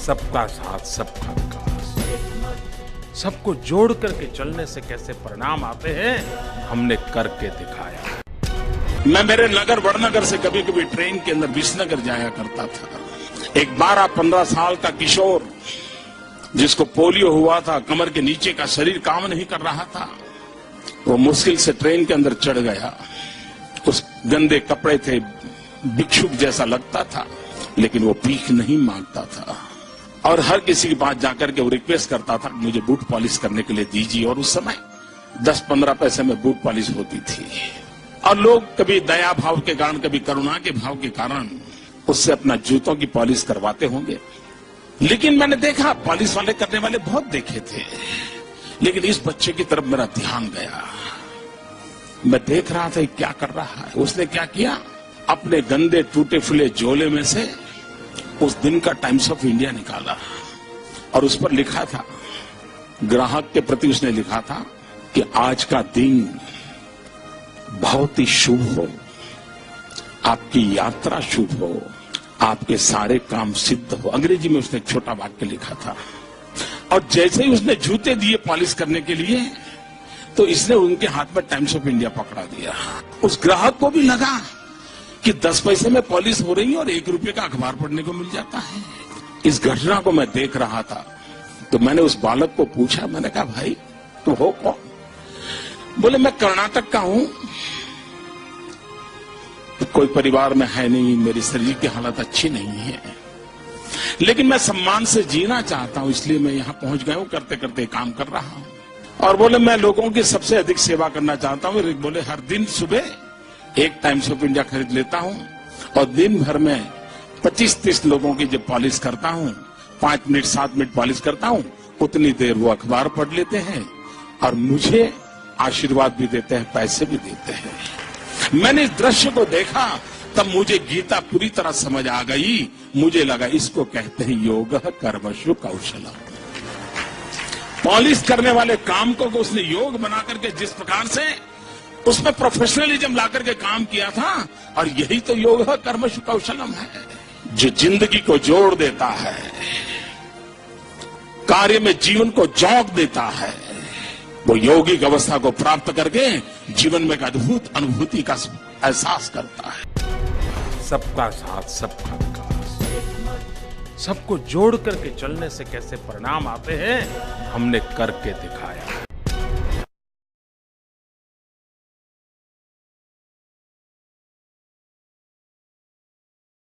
सबका साथ सबका विकास, सबको जोड़ करके चलने से कैसे परिणाम आते हैं, हमने करके दिखाया। मैं मेरे नगर वड़नगर से कभी कभी ट्रेन के अंदर विसनगर जाया करता था। एक 12-15 साल का किशोर जिसको पोलियो हुआ था, कमर के नीचे का शरीर काम नहीं कर रहा था, वो मुश्किल से ट्रेन के अंदर चढ़ गया। उस गंदे कपड़े थे, भिक्षुक जैसा लगता था, लेकिन वो भीख नहीं मांगता था और हर किसी के पास जाकर के वो रिक्वेस्ट करता था मुझे बूट पॉलिश करने के लिए दीजिए। और उस समय 10-15 पैसे में बूट पॉलिश होती थी और लोग कभी दया भाव के कारण, कभी करुणा के भाव के कारण उससे अपना जूतों की पॉलिश करवाते होंगे। लेकिन मैंने देखा पॉलिश वाले करने वाले बहुत देखे थे, लेकिन इस बच्चे की तरफ मेरा ध्यान गया। मैं देख रहा था क्या कर रहा है। उसने क्या किया, अपने गंदे टूटे फूले झोले में से उस दिन का टाइम्स ऑफ इंडिया निकाला और उस पर लिखा था, ग्राहक के प्रति उसने लिखा था कि आज का दिन बहुत ही शुभ हो, आपकी यात्रा शुभ हो, आपके सारे काम सिद्ध हो। अंग्रेजी में उसने एक छोटा वाक्य लिखा था और जैसे ही उसने जूते दिए पॉलिश करने के लिए, तो इसने उनके हाथ में टाइम्स ऑफ इंडिया पकड़ा दिया। उस ग्राहक को भी लगा कि 10 पैसे में पॉलिश हो रही है और 1 रुपये का अखबार पढ़ने को मिल जाता है। इस घटना को मैं देख रहा था तो मैंने उस बालक को पूछा, मैंने कहा भाई तू हो कौन? बोले मैं कर्नाटक का हूं, कोई परिवार में है नहीं, मेरी शरीर की हालत अच्छी नहीं है, लेकिन मैं सम्मान से जीना चाहता हूं, इसलिए मैं यहां पहुंच गया हूं, करते करते काम कर रहा हूं। और बोले मैं लोगों की सबसे अधिक सेवा करना चाहता हूं। बोले हर दिन सुबह एक टाइम्स ऑफ इंडिया खरीद लेता हूं और दिन भर में 25-30 लोगों की जब पॉलिश करता हूं, 5 मिनट 7 मिनट पॉलिश करता हूं, उतनी देर वो अखबार पढ़ लेते हैं और मुझे आशीर्वाद भी देते हैं, पैसे भी देते हैं। मैंने इस दृश्य को देखा तब मुझे गीता पूरी तरह समझ आ गई। मुझे लगा इसको कहते हैं योग कर्मशु कौशलम। पॉलिश करने वाले काम को उसने योग बना करके जिस प्रकार से उसमें प्रोफेशनलिज्म ला करके काम किया था, और यही तो योग कर्मशु कौशलम है, जो जिंदगी को जोड़ देता है, कार्य में जीवन को जोक देता है। वो यौगिक अवस्था को प्राप्त करके जीवन में एक अद्भुत अनुभूति का एहसास करता है। सबका साथ सबका विकास, सबको जोड़ करके चलने से कैसे परिणाम आते हैं, हमने करके दिखाया।